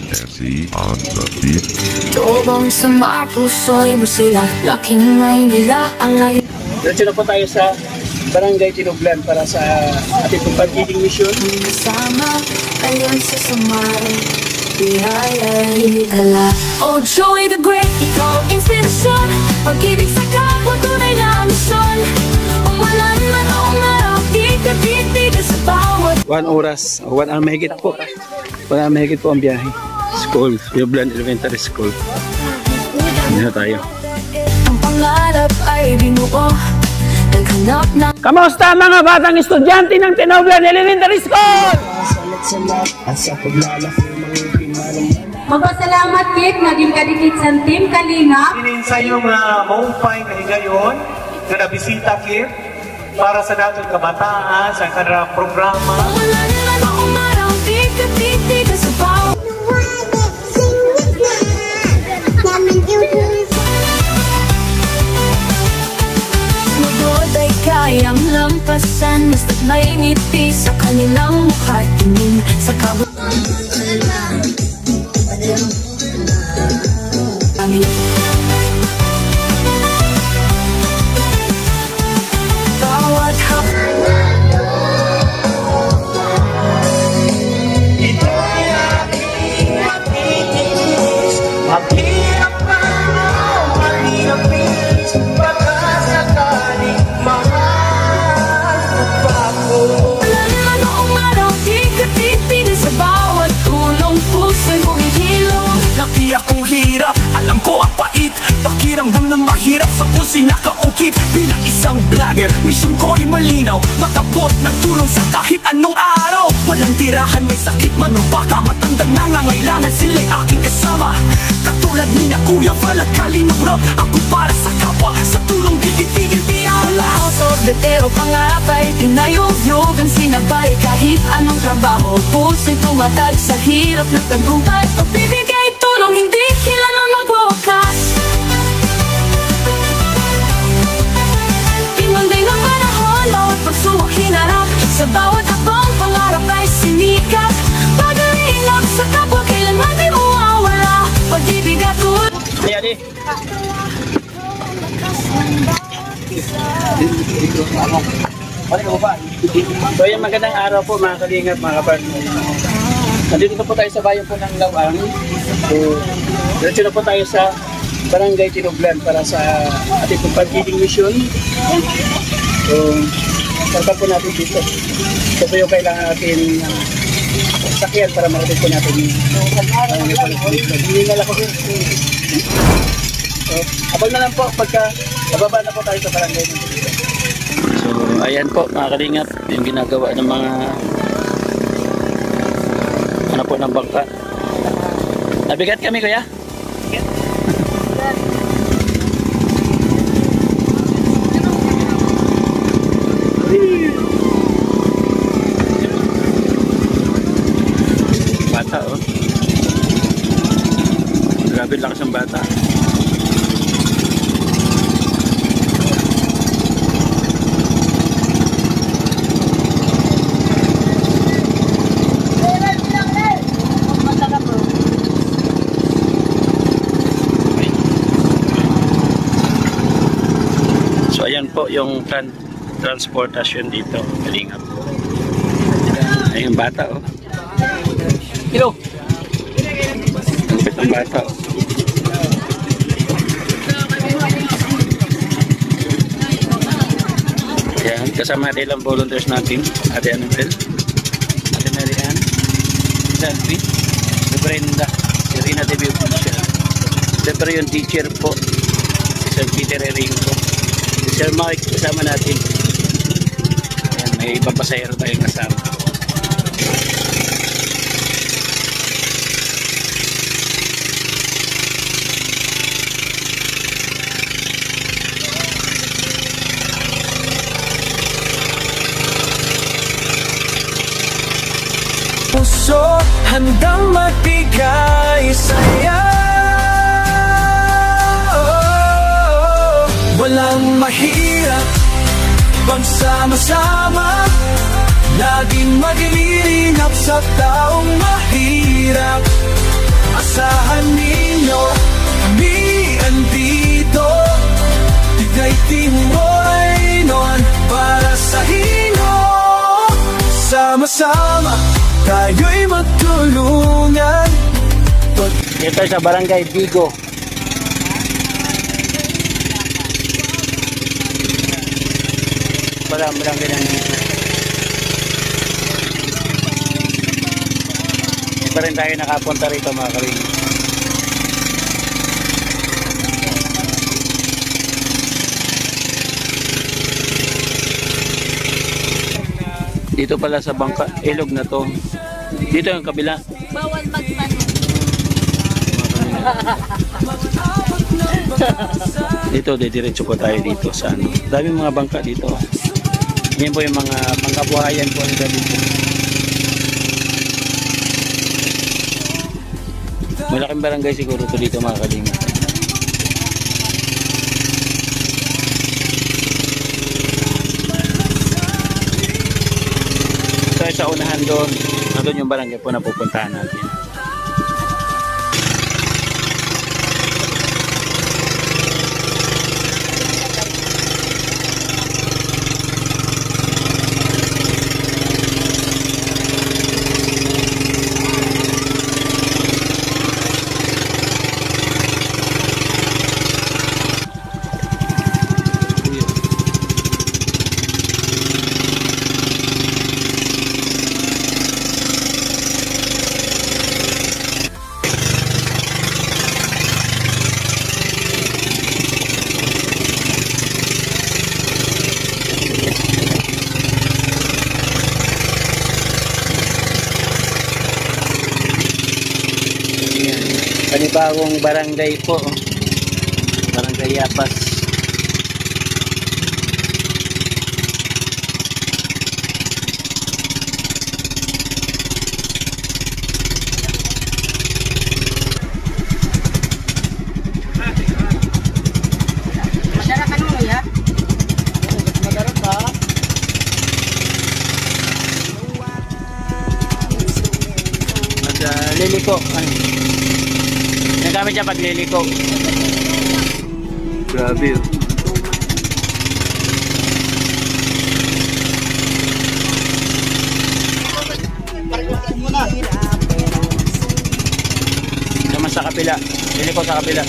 Essie on the beat. Tobang sa mga puso'y masila, laking may nila ang layo. Diretso na po tayo sa Barangay Tinublan para sa ating pag-feeding mission. Kasama, ayon sa samay, biyaya'y dala. Oh, Joey the Great, ikaw ang inspirasyon. Pag-ibig sa kapwa, tunay na misyon. Umulan man o umaraw, di ka titigas sa bawat 1 oras, 1 hour mahigit po. 1 hour mahigit po ang biyahe. School, Tinublan Elementary School. Hindi na tayo. ang pangarap ay binuo. Naghanap ng Kamusta mga batang estudyante ng Tinublan Elementary School? Magpasalamat kit, naging kadikit sa Team Kalinga. Inin sa iyong maumpay na higayon na nabisita kit para sa dating kabataan sa kanilang programa. umulan man o umaraw, di ka titigas sa bawat Lugod ay kayang lampasan, basta't may ngiti sa kanilang mukha. Tingin sa bawat Ito'y aking matitiis, maghirap pa mo, malinapis, baka sakaling mahal pa ako. umulan man o umaraw, di ka titigas sa bawat tulong puso'y humihilom. Laki akong hirap, alam ko ang pait. Pakiramdam ng mahirap sa puso'y nakaungkit. Bilang isang vlogger, mission ko ay malinaw, makabot ng tulong sa kahit anong araw. Walang tirahan, may sakit man o baka matandang nangangailangan, sila'y aking kasama. Katulad ni na Kuya Val at Kalinang Rob, ako para sa kapwa, sa tulong tigitigil biyala. Sorbetero, pangarap ay tinayog-yog ang sinabay. Kahit anong trabaho, puso'y tumatag sa hirap ng tagumpay. Pagbibigay tulong, hindi kailanman magwakas. Pinunday ng panahon, bawat pagsubok hinarap. Sa bawat habang pangarap ay sinikap. Pag-iingat sa kapwa, kailanman di mawawala. Pag-ibig at tulong. Ayan eh. So yung magandang araw po mga kalingap, mga kapartner. Nandito na po tayo sa bayan po ng Lawang. So, diretso na po tayo sa Barangay Tinublan para sa ating pag-feeding mission. So, sarap po natin dito. So, po yung kailangan natin sakyan para marating po natin hindi na lang po. So, abang na lang po pagka nababa na po tayo sa barangay. So, ayan po mga kalingap, yung ginagawa ng mga ano po ng bangka. Nabigat kami kuya? Bata oh. Grabe lakas ng bata. So ayan po yung transportasyon dito, kalingap. Ayun bata oh. Hello. Ang bata oh. Ayan, kasama natin ang volunteers natin. Ate Annabel, Ate Marian, Selfie, si Brenda, si Rina Debbie Official. Siyempre yung teacher po, si Sir Peter Erinco, si Sir Mike kasama natin. Ayan, may ibang pasahero tayong kasama. Puso handang magbigay saya. Walang mahirap pagsama-sama, laging maglilingap sa taong mahirap. magkasama, tayo'y magtulungan. Ito sa Barangay Bigo. Barangay ng iba rin tayo nakapunta rito mga kaling. Dito pala sa bangka, ilog na to. Dito yung kabila. Bawal magtanong. Dito, didiretso po tayo dito sa ano. Daming mga bangka dito. Yan po yung mga pangkabuhayan po nila dito. Malaking barangay siguro to dito mga kalingap. Tayo sa unahan doon. Doon yung barangay po na pupuntahan natin. Panibagong barangay po, Barangay Yapas. Liliko. Nagamit siya pag liliko. Grabe. Naman sa kapila. Liliko sa kapila.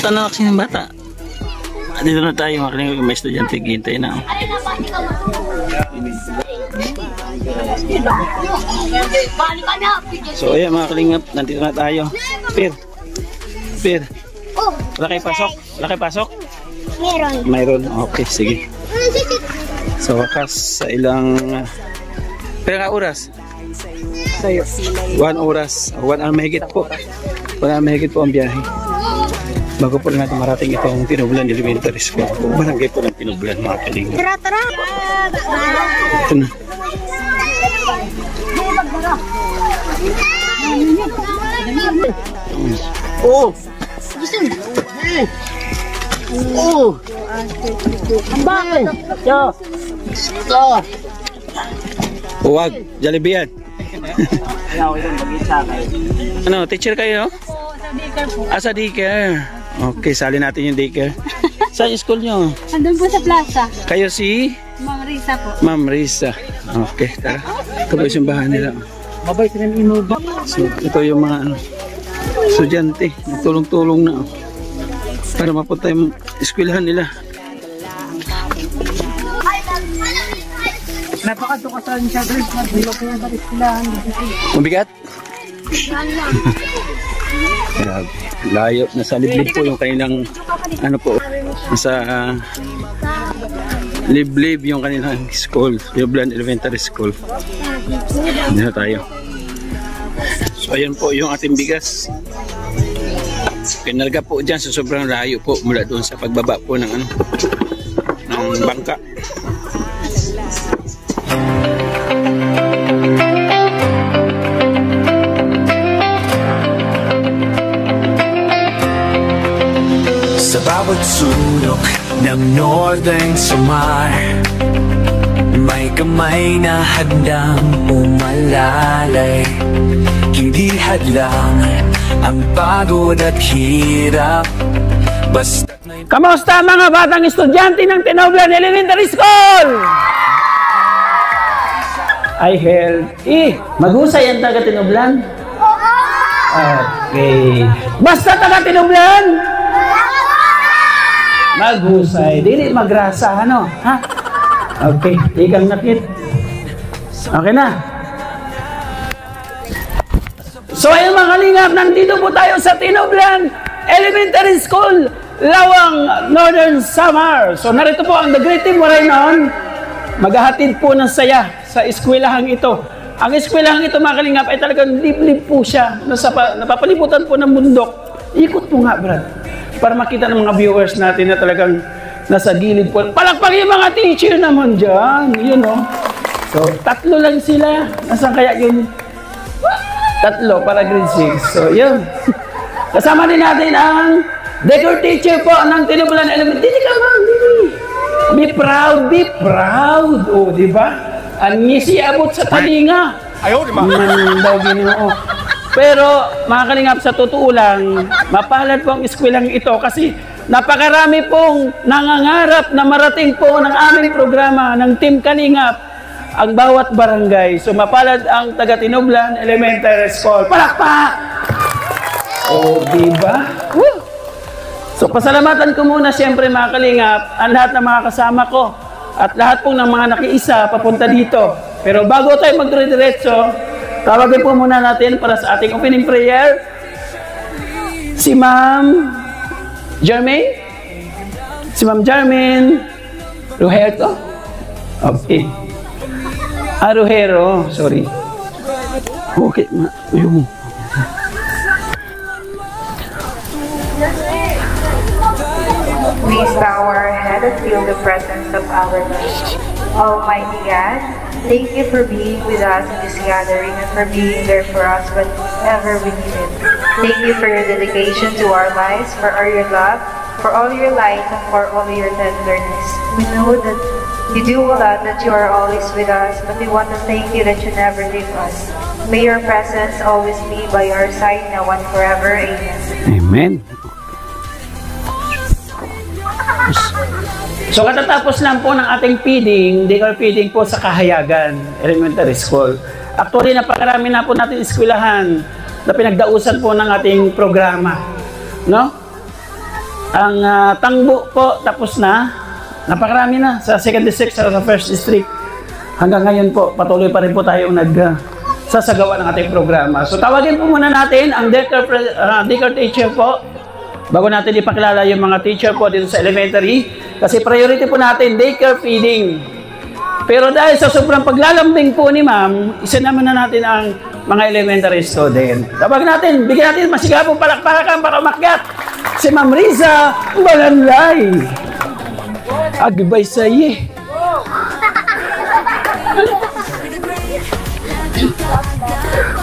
Tanong kasi ng bata. Dito na tayo makinig, may estudyante hintay na. So ayan mga kalingap, nandito na tayo. Pir. Wala kayo pasok? Wala kayo pasok? Mayroon. Okay, sige. So wakas sa ilang pera oras? 1 oras. 1 hour mahigit po. 1 hour mahigit po ang biyahe. Bago po natin marating itong Tinublan Elementary School. Barangay po ng Tinublan mga kalingap. Tara! Ito na. Oh! Oh! Bakit? Huwag, Jollibee yan. Ano, teacher kayo? Sa daycare. Okay, sali natin yung daycare. Saan yung school nyo? Andun po sa plaza. Kayo si? Ma'am Risa po. Ma'am Risa. Okay, tara. Ito po yung bahan nila. So, ito yung mga estudyante. Tulong-tulong na. Para mapunta yung eskwelahan nila. Napakatukasan siya, Chris. Magbilo ko yung eskwelahan. Mabigat? Grabe. Layo. Nasa liblib po yung kanilang ano po. Nasa liblib yung kanilang school. Tinublan Elementary School. Hindi na tayo. So ayan po yung ating bigas. Kinarga po dyan sa sobrang layo po mula doon sa pagbaba po ng ano ng bangka. Sa bawat sulok ng Northern Samar. May kamay na handang umalalay, hindi hadlang ang pagod at hirap. Basta Kamusta mga batang estudyante ng Tinoblan Elementary School? I healthy. Maghusay ang taga Tinoblan? Okay. Basta taga Tinoblan? Maghusay. Dili magrasa, ano? Ha? Okay. Ikang nakit. Okay na. So ayun mga kalingap, nandito po tayo sa Tinoblan Elementary School, Lawang, Northern Samar. So narito po ang The Great Team Moraynon. Maghahatid po ng saya sa eskwelahang ito. Ang eskwelahang ito mga kalingap ay talagang liblib po siya. Napapalibutan po ng bundok. Ikot po nga Brad, para makita ng mga viewers natin na talagang nasa gilid po. Palakpak yung mga teacher naman dyan. Yun o. So 3 lang sila. Nasaan kaya yun? 3 para grade 6. So yun. Kasama din natin ang decor teacher po ng Tinoblan Elementary. Dili ka man, dili. Be proud, be proud. O, di ba? Ang ngisi abot sa talinga. Ayaw, di ba? Daw Ginoo. Pero, mga kalingap, sa totoo lang, mapalad po ang eskwelang ito kasi napakarami pong nangangarap na marating po ng aming programa ng Team Kalingap ang bawat barangay. So, mapalad ang taga Tinoblan Elementary School. Palakpak! O, di ba? Woo! So, pasalamatan ko muna siyempre mga kalingap ang lahat ng mga kasama ko at lahat pong ng mga nakiisa papunta dito. Pero bago tayo magdire-diretso, tawagin po muna natin para sa ating opening prayer si Ma'am Jermaine. Si Ma'am Jermaine Ruherto. Okay. Ruhero, sorry. Okay, ayun. Please bow our head and feel the presence of our Lord. Almighty God, thank you for being with us in this gathering and for being there for us whenever we need it. Thank you for your dedication to our lives, for all your love, for all your light, and for all your tenderness. We know that you do a lot, that you are always with us, but we want to thank you that you never leave us. May your presence always be by our side now and forever. Amen. Amen. So katatapos lang po ng ating feeding, decor feeding po sa Kahayagan Elementary School. Actually, napakarami na po natin eskwelahan na pinagdausan po ng ating programa. No? Ang Tangbo po tapos na. Napakarami na sa 2nd District, sa 1st District. Hanggang ngayon po, patuloy pa rin po tayong nagsasagawa ng ating programa. So tawagin po muna natin ang decor teacher po. Bago natin ipakilala yung mga teacher po dito sa elementary, kasi priority po natin, daycare feeding. Pero dahil sa sobrang paglalambing po ni ma'am, isa naman na natin ang mga elementary student. Tawag natin, bigyan natin masigabong palakpakan para umakyat si Ma'am Riza Balanlay. Agibay sa iyo.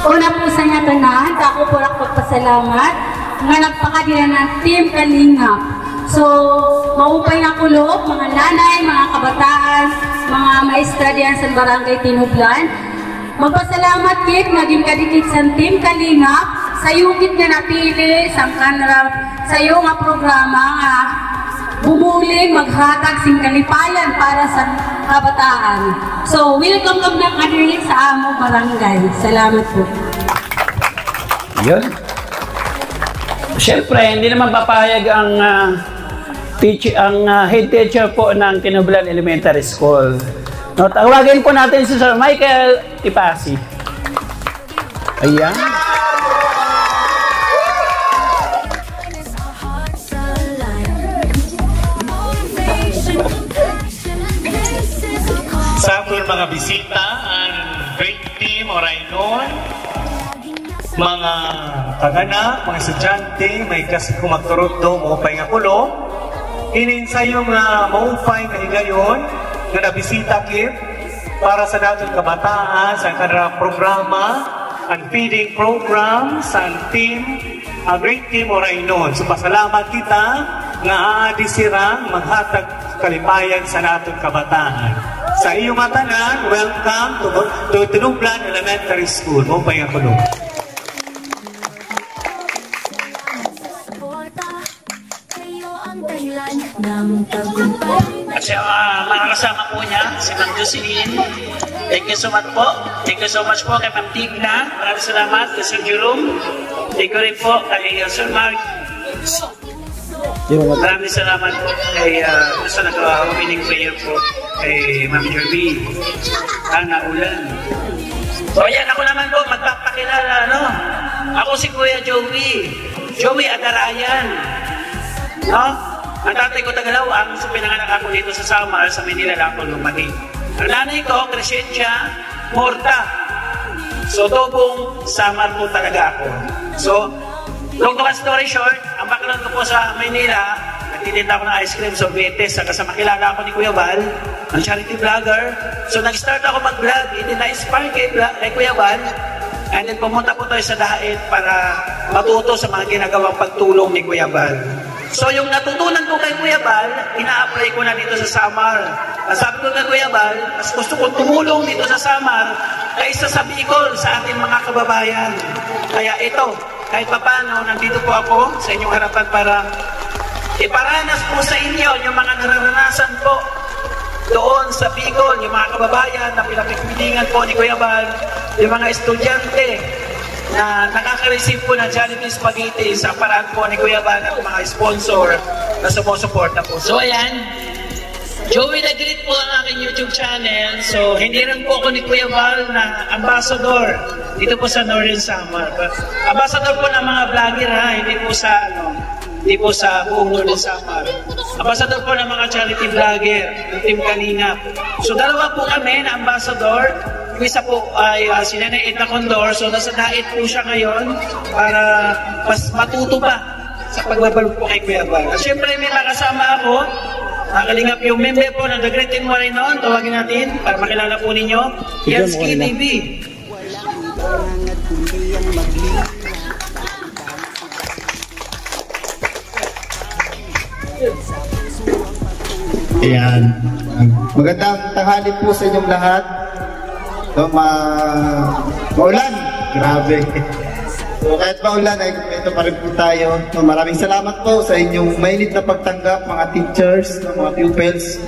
Una po sa nga tanan, ako po lang pagpasalamat nga nagpakadila ng Team Kalingap. So, maupay na kulog, mga nanay, mga kabataan, mga maestra diyan sa Barangay Tinoblan. Magpasalamat kit, naging kadikit sa Team Kalingap, sa yugit nga napili, sa kanra, sa iyo nga programa nga bumuling maghatag sing kalipayan para sa kabataan. So, welcome kami na kadirin sa among barangay. Salamat po. Yun. Siyempre, hindi naman papayag ang head teacher po ng Tinoblan Elementary School. No, tawagin po natin si Sir Michael Tipasi. Ayan. Sa ating mga bisita, ang Great Team Moraynon, mga tagana, mga estudyante, may kasi kumagturot do, maupay nga kulo. Ininsayong maupay nga higayon, nga nabisita kit, para sa datong kabataan, sa kanang programa, ang feeding program, sa team, ang Great Team Moraynon. So, pasalamat kita, nga aadi sirang maghatag kalipayan sa natong kabataan. Sa iyo matanan, welcome to Tinublan Elementary School. Mo pa yung kulo. At siya, mga kasama po niya, si Ma'am Jocelyn. Thank you so much po. Thank you so much po kay Ma'am Tigna. Maraming salamat kay Sir Jerome. Thank you rin po kay Sir Mark. Maraming salamat po kay sa nag-winning prayer po kay Ma'am Jerby. Ana Ulan. So ayan, ako naman po magpapakilala, no? Ako si Kuya Joey. Joey Adarayan. No? Ang tatay ko Tagalaw, ang pinanganak ako dito sa Samar, sa Manila lang ako lumaki. Ang nanay ko, Crescentia Morta. So, tubong Samar po talaga ako. So, long story short, ang background ko po sa Manila, nagtitinda ako ng ice cream, sorbetes, saka sa makilala ako ni Kuya Val, ang charity vlogger. So, nag-start ako mag-vlog, hindi na-inspire kay Kuya Val. And then, pumunta po tayo sa Daet para matuto sa mga ginagawang pagtulong ni Kuya Val. So, yung natutunan ko kay Kuya Val, ina-apply ko na dito sa Samar. Sabi ko kay Kuya Val, mas gusto kong tumulong dito sa Samar kaysa sa Bicol, sa ating mga kababayan. Kaya ito, kahit papano, nandito po ako sa inyong harapan para iparanas po sa inyo yung mga nararanasan po doon sa Bicol, yung mga kababayan na pinapigpilingan po ni Kuya Val, yung mga estudyante na nakaka-receive po ng Jollibee Spaghetti sa paraan po ni Kuya Val at mga sponsor na sumusuporta po. So ayan, Joey the Great po ang aking YouTube channel. So hindi rin po ako ni Kuya Val na ambassador dito po sa Northern Samar. Ambassador po ng mga vlogger ha, hindi po sa buong Northern Samar. Ambassador po ng mga charity vlogger, ng Team Kalingap. So dalawa po kami na ambassador. Yung isa po ay si Nanay Edna Condor. So nasa Daet po siya ngayon para mas matuto pa sa pagbabalo po kay Kuya Val. At syempre may makasama ako. Nakalingap yung member po ng The Great Team Marinon. Tawagin natin para makilala po ninyo. Yansky TV. Ayan. Magandang tanghali po sa inyong lahat. So, maulan. Grabe. So, kahit maulan, ay ito pa rin po tayo. So, maraming salamat po sa inyong mainit na pagtanggap, mga teachers, mga pupils.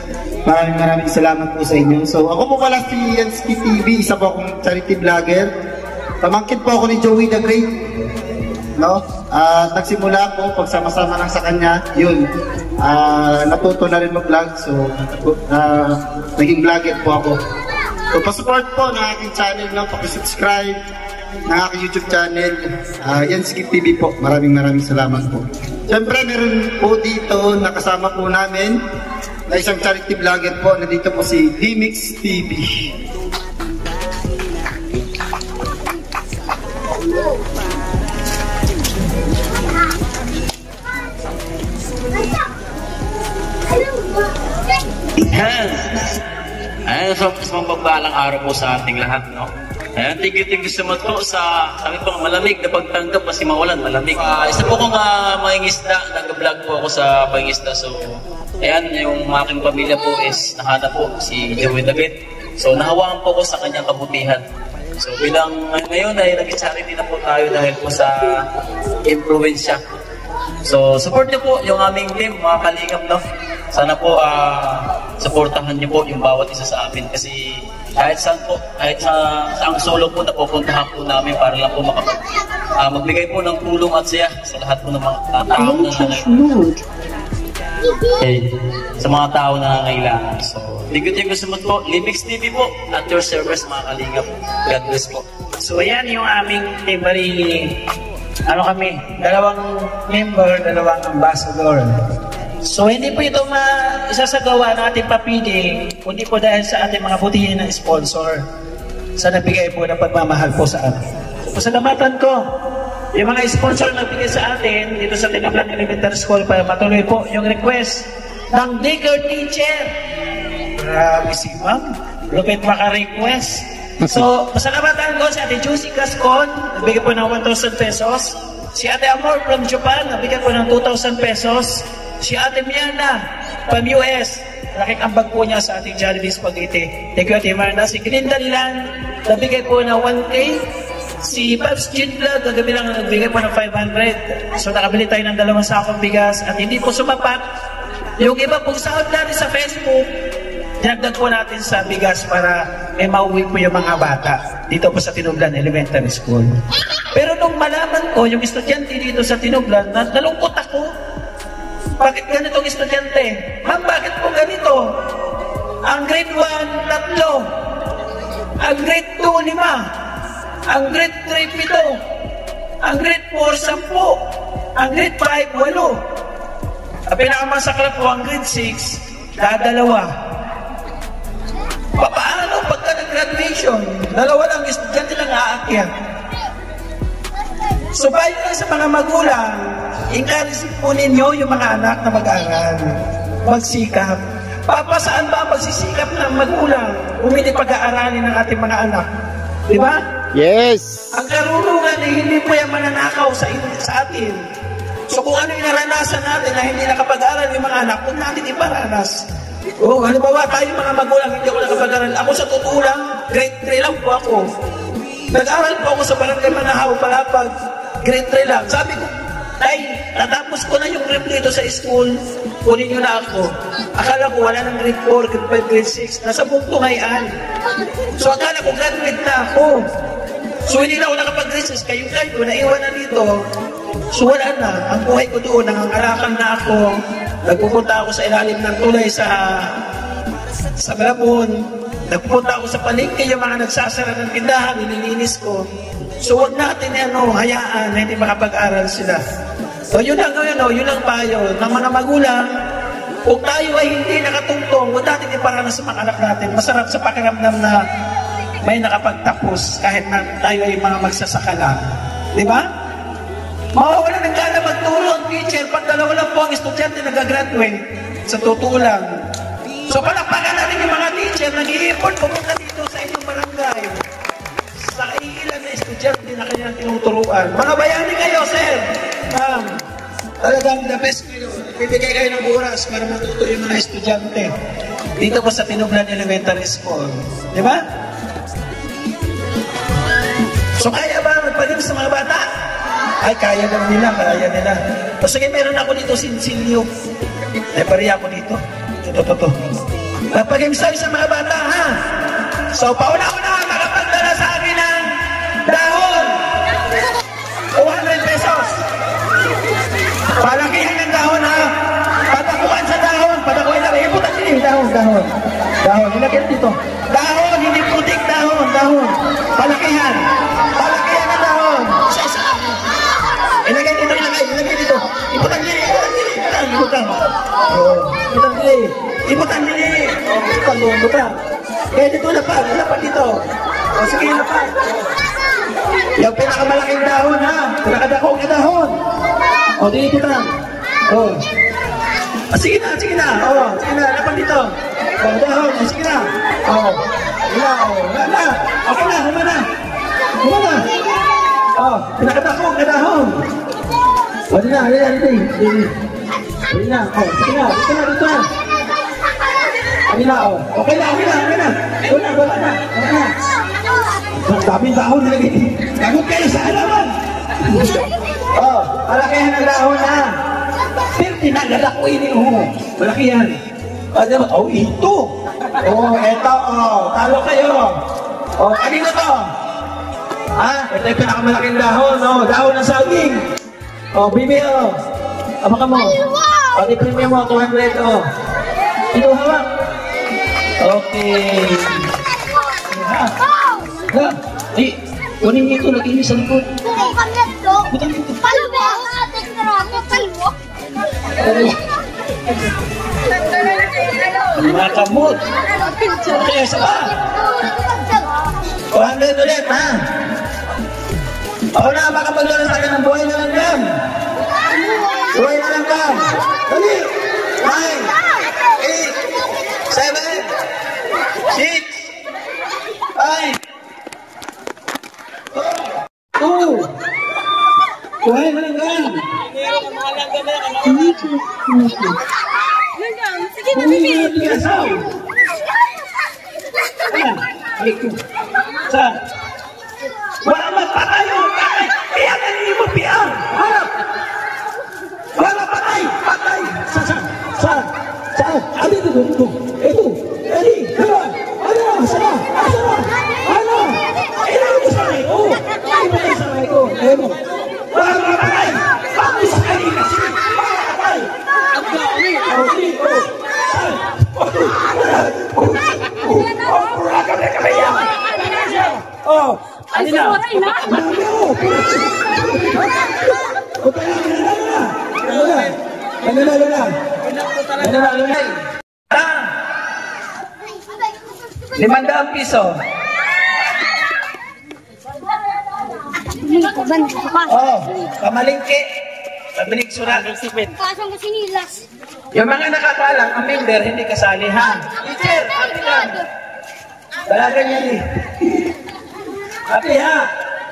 Maraming salamat po sa inyo. So, ako po pala si Yansky TV, isa po akong charity vlogger. Pamangkin po ako ni Joey the Great. No? Nagsimula po, pagsama-sama lang sa kanya, yun. Natuto na rin mag-vlog, so naging vlogger po ako. So, pa-support po ng aking channel, no? Paki-subscribe ng aking YouTube channel, Yansky TV po. Maraming salamat po. Siyempre, meron po dito, nakasama po namin, na isang charity vlogger po, nandito po si Dimix TV. Ayan, so magpagpalang araw po sa ating lahat, no? Ayan, tigil-tigil sa mato sa sabi po malamig na pagtanggap kasi mawalan, malamig. Isa po kong mangingisda, nag-vlog po ako sa pangingisda. So, ayan, yung aking pamilya po is nahanap po si Joey the Great. So, nahawaan po ko sa kanyang kabutihan. So, bilang ngayon ay nag-charity na po tayo dahil po sa impluensya. So, support niyo po yung aming team, mga kalingap, no? Sana po supportahan niyo po yung bawat isa sa amin kasi kahit saan po, kahit sa ang solo po na pupuntahan po namin para lang po magbigay po ng tulong at saya sa lahat po ng mga tao na sa mga tao na nangangailangan. So, thank you so much po. Limix TV po at your service, mga kalingap. God bless po. So ayan yung aming team. Kami, dalawang member, dalawang ambassador. So hindi po ito isasagawa ng ating papili, kundi po dahil sa ating mga butihin ng sponsor sa nabigay po ng pagmamahal po sa atin. So pasalamatan ko yung mga sponsor na nagbigay sa atin dito sa Tinublan Elementary School para matuloy po yung request ng Digger Teacher. Grabe si Ma'am, lupit maka-request. So pasalamatan ko si Ate Juicy Gascon, nagbigay po ng 1,000 pesos. Si Ate Amor from Japan, nagbigay po ng 2,000 pesos. Si Ate Miana from US, laking ambag po niya sa ating Jollibee Spaghetti. Thank you, Ate Marna. Si Glinda Lilan, nabigay po na 1K. Si Babs Gidla, kagabi lang nagbigay po ng 500. So nakabili tayo ng 2 sakong bigas at hindi po sumapat. Yung iba pong sahod natin sa Facebook, dinagdag po natin sa bigas para may mauwi po yung mga bata dito po sa Tinublan Elementary School. Pero nung malaman ko yung estudyante dito sa Tinublan, nalungkot ako. Bakit ganitong estudyante? Ma'am, bakit po ganito? Ang grade 1, 3. Ang grade 2, 5. Ang grade 3, 7. Ang grade 4, 10. Ang grade 5, 8. Ang pinakamasakla po ang grade 6, 2. Paano pagka nag-graduation? 2 lang estudyante lang aakyat. So bayo lang sa mga magulang, encourage po ninyo yung mga anak na mag-aral, magsikap. Saan ba ang magsisikap ng magulang kung hindi pag-aaralin ng ating mga anak? Di ba? Yes! Ang karunungan ay hindi po yan mananakaw sa atin. So kung ano yung naranasan natin na hindi nakapag-aral yung mga anak, huwag natin iparanas. Halimbawa tayo mga magulang, hindi ako nakapag-aral. Ako sa totoo lang, grade 3 lang po ako. Nag-aral po ako sa Barangay Manahaw, Palapag, grade 3 lang. Sabi ko, ay, natapos ko na yung rep dito sa school, kunin nyo na ako. Akala ko wala ng grade 4, grade 5, grade 6, nasa bukto ngayon. So akala ko graduate na ako. So hindi na ako nakapag-grade 6, kayo naiwan na dito. So wala na, ang buhay ko doon, nangangarakan na ako. Nagpupunta ako sa ilalim ng tulay sa Malabon. Nagpunta ako sa palengke, yung mga nagsasara ng tindahan, nililinis ko. So huwag natin hayaan na hindi makapag-aral sila. So yun lang yun lang payo ng mga magulang. Kung tayo ay hindi nakatungtong, huwag natin iparanas sa mga anak natin. Masarap sa pakiramdam na may nakapagtapos kahit na tayo ay mga magsasaka lang. Di ba? Mawawala ng gana magturo ang teacher pag 2 lang po ang estudyante nag-graduate. Sa totoo lang. So palakpakan natin yung mga teacher nag-i-effort pumunta dito sa inyong barangay. Sa iilan na estudyante na kanilang tinuturuan. Mga bayani kayo, sir. Talagang the best kayo. Bibigay kayo ng oras para matuto yung mga estudyante. Dito po sa Tinublan Elementary School. Di ba? So kaya ba magpagaling sa mga bata? Ay, kaya lang nila, kaya nila. O sige, meron ako dito sinsilyo. May pariya ako dito. Ito. Magpag-imsay sa mga bata, ha? So, pauna-una, makapagdala sa akin ng dahon. 200 pesos. Palakihan ng dahon, ha? Patakuan sa dahon. Patakuan na. Iputan din yung dahon. Dahon. Ilagyan dito. Dahon, hindi putik dahon. Palakihan. Palakihan ng dahon. Ilagay dito. Iputan din. Iputan din. Iputan. Kaya dito lapag dito. O sige, lapag. Yung pinakamalaking dahon, ha? Pinakadakong na dahon. O, dito na. O. Sige na. O, sige na, lapag dito. O, dahon. O, sige na. O. Wala. Okay na, humana. O, pinakadakong na dahon. O, dito na. Dito na. O, sige na. Dito na. Okay na. Wala na. Ang daming dahon lagi. Lagot kayo sa alaman. Malakihan ang dahon na. Pero tinagala ko ini. Malaki yan. Ito. Eto. Talo kayo. Kanino to? Ito yung pinakamalaking dahon. Dahon ng saging. Bibi. Abaka mo. Di-premium mo. 200. Ito hawak. Okay. Kunin niyo ito, lagay niyo sa likod. Butang dito. Mga kamot. Okay, isa pa. 200 ulit, ha? Ako na, makapagdala sa akin ng buhay na lang yan. Buhay na lang yan. Dali. 9, 8, 7, 6, 5, 4, 2. Buhay na lang yan. Sige. Asaw! Ayan, balik ko. Saan? Wala man patay o patay! Piyang ang hindi mo piyang! Harap! Wala patay! Patay! Saan? Saan? Saan? Ano ito? Ito! Ito! Edi! Dalawa! Ano? Saan? Saan? Ano? Ilan mo sa akin? Oh! Ilan mo sa akin ko? Ano? Wala man patay! Bakit sa kanina? Sige! Wala patay! Ang dami! Oh! Sige! Oh! Saan? Oh, ano na? ₱500 piso. Oh, kamalingki. Pabilik surat. Yung mga nakakalang, ang member, hindi kasali, ha? Teacher, happy lang. Dalagan yan eh. Happy, ha?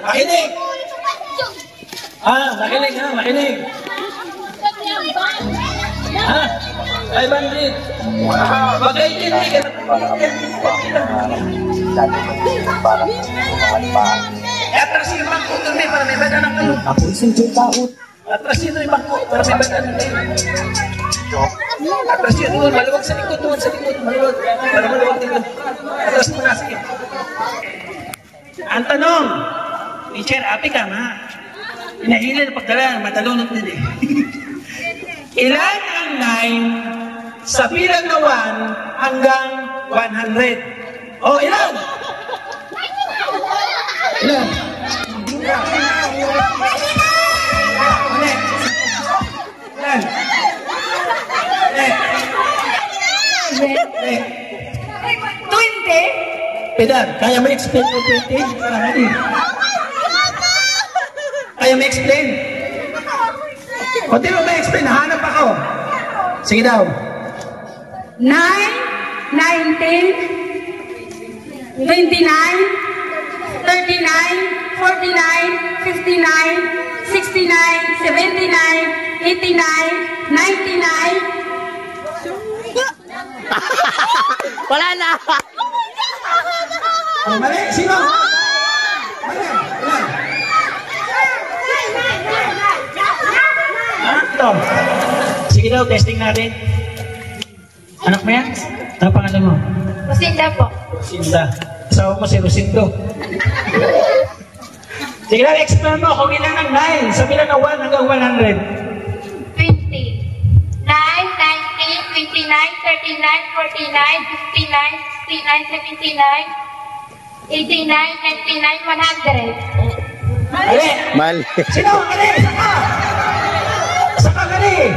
Makinig. Makinig, ha? Makinig. Ha? 500. Magkaintindi ka na. Atrasin yung bangko doon para may bada ng kayo. Ako isang taot. Atrasin yung bangko para may bada ng kayo. Atrasin doon, maluwag sa likod doon, sa likod, maluwag. Para maluwag dito. Atrasin mo na, sige. Ang tanong, teacher, api ka ma. Pinahila na pagdala, matalunod din eh. Ilan ang 9 sa bilang na 1 hanggang 100? Oh, ilan? Ilan? Ilan? 20? Pedan, kaya mo explain yung 20? Parang hindi. Kaya mo explain? O di mo ma-explain, nahanap ako. Sige daw. 9, 19, 29, 39, 49, 59, 69, 79, 89, 99. Wala na! Oh, mali, sino? Mali, ilan? Ito. Sige daw, testing natin. Anak mo yan? Ano pangalan mo? Lucinda po. Lucinda. Asawa mo si Lucindo. Sige daw, explain mo kung ilan ang 9 sa bilang ng 1 hanggang 100. 20, 9, 19, 29, 39, 49, 50, 69, 79, 99, 100. Mali! Mali. Sino? Mali! Saka gali!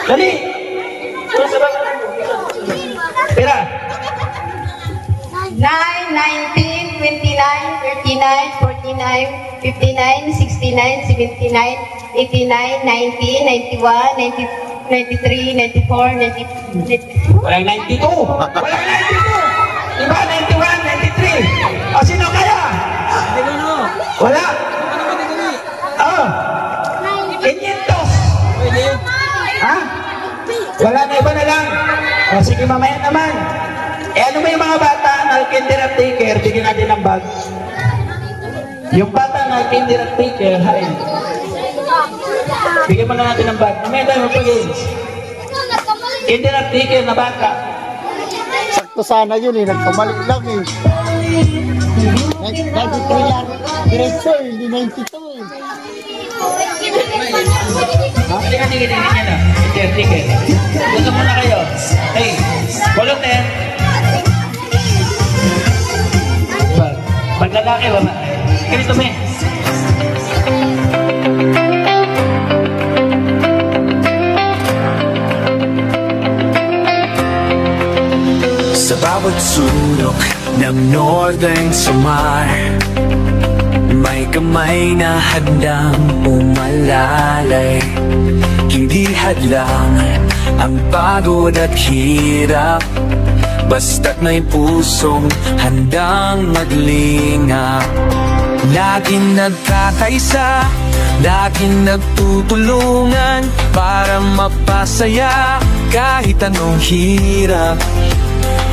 Gali! Pera! 9, 19, 29, 39, 49, 59, 69, 79, 89, 90, 91, 93, 94, 90. Walang 92! Walang 92! Diba? 91, 93! O, sino kaya? Wala! Oh! 500! Ha? Wala na, iba na lang. O, sige, mamaya naman. Eh, ano ba yung mga bata na kinder at daycare, bigyan natin ng bag. Yung bata na kinder at daycare, hain. Bigyan mo na natin ng bag. Mamaya tayo magpag-games. Kinder at daycare na bata. Sakto sana yun eh, nagkamali lang eh. 93 lang. Diretso eh, hindi 92 eh. Halika, tingin niya na. Kinder, daycare. Gusto muna kayo. Hey, volunteer. Pag lalaki ba? Ganito me. Sa bawat sulok ng Northern Samar, may kamay na handang umalalay. Hindi hadlang ang pagod at hirap, basta't may pusong handang maglingap. Laging nagkakaisa, laging nagtutulungan para mapasaya kahit anong hirap.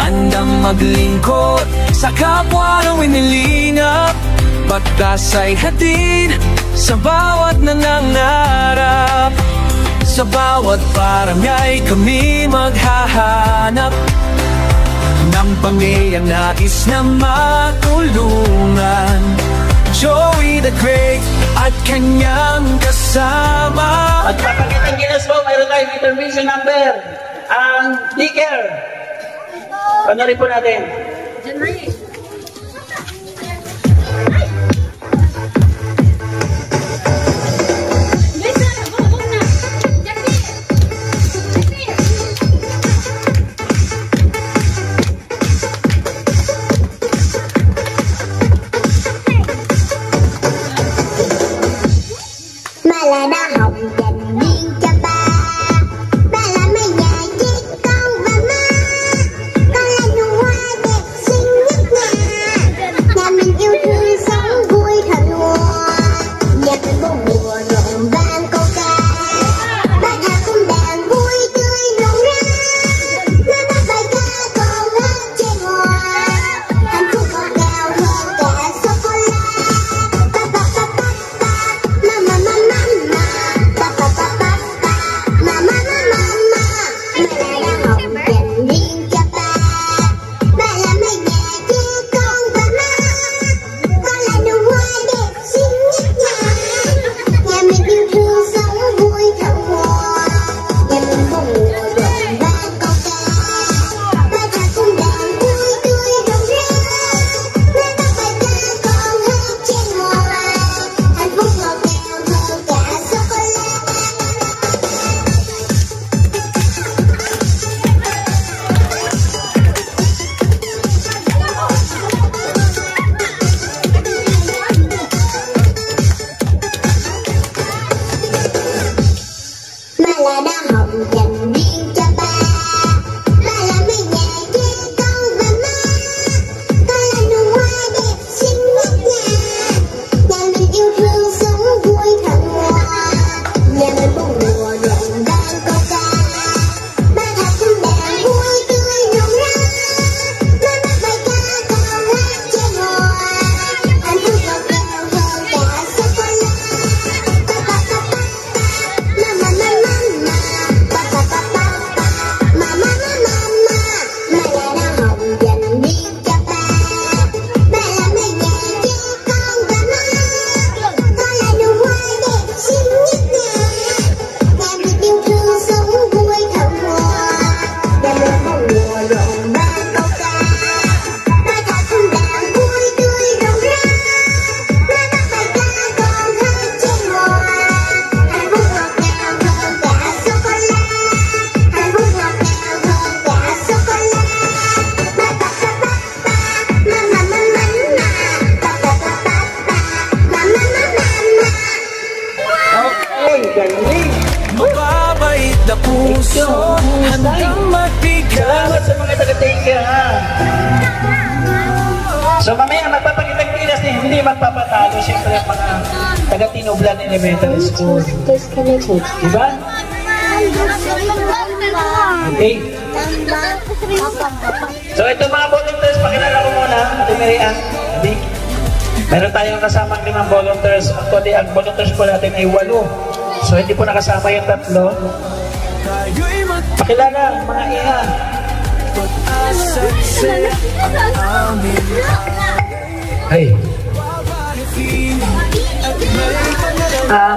Andang maglingkod sa kapwa ng winilingap. Batas ay hatid sa bawat nangangarap. Sa bawat paramyay kami maghahanap ng pamilyang nais na matulungan. Joey the Great at kanyang kasama. At papakitang ginas po, mayroon tayong intervention number. Ang Dicker. Panorin po natin. Mababait na puso, handang magbigay. Salamat sa mga taga-take ha. So mamaya magpapakitang kilas na hindi magpapatalo. Siyempre mga taga-Tinoblan Elementary School. Diba? Okay. So ito mga volunteers, pakilala ko muna. Ate Marian. Meron tayong kasamang 5 volunteers. Actually, ang volunteers po natin ay 8. So hindi po nakasama yung 3. Pakilala, mga iha. Ay.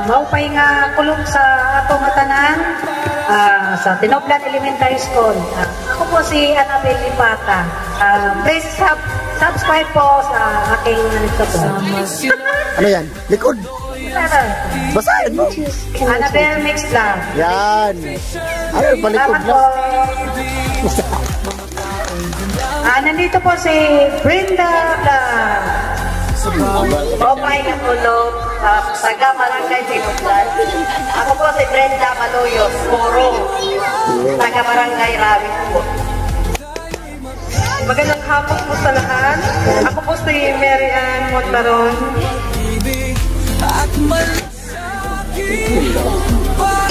Maupay nga kulong sa atong atanan sa Tinoblan Elementary School. Ako po si Annabel Lipata. Please subscribe po sa aking Ano yan? Likod. Basahin mo. Annabel Mix Vlog. Yan. Ano, palikod Salamat po. Nandito po si Brenda Vlog. Maupay nga kulong taga Barangay Tinoblan. Ako po si Brenda Maloyos, Puro. Taga Barangay Rabi po. Magandang hapon po sa lahat. Ako po si Mary Ann Montaron. At malasakit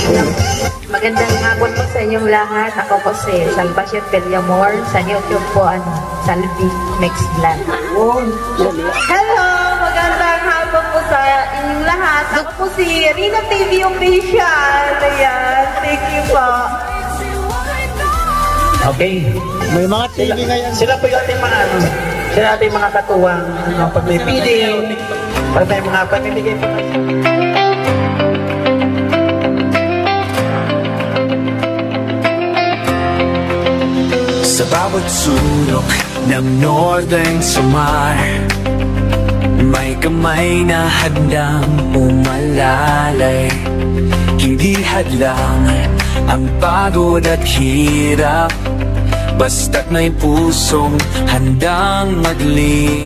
Magandang hapon po sa inyong lahat. Ako po si Salvacion Villamor. Sa YouTube po, Salvi Mix Vlog. Hello! Magandang hapon po sa inyong lahat. Ako po si Rina TV Official. Ayan. Thank you po. Okay. May mga TV ngayon. Sila po yung ating mga sila ating mga katuwang pag may feeding, pag may mga pamimigay po. Sa bawat sulok ng northern sumar, may kamay na handang umalalay. Hindi hadlang ang pagod at hirap, basta't may pusong handang magli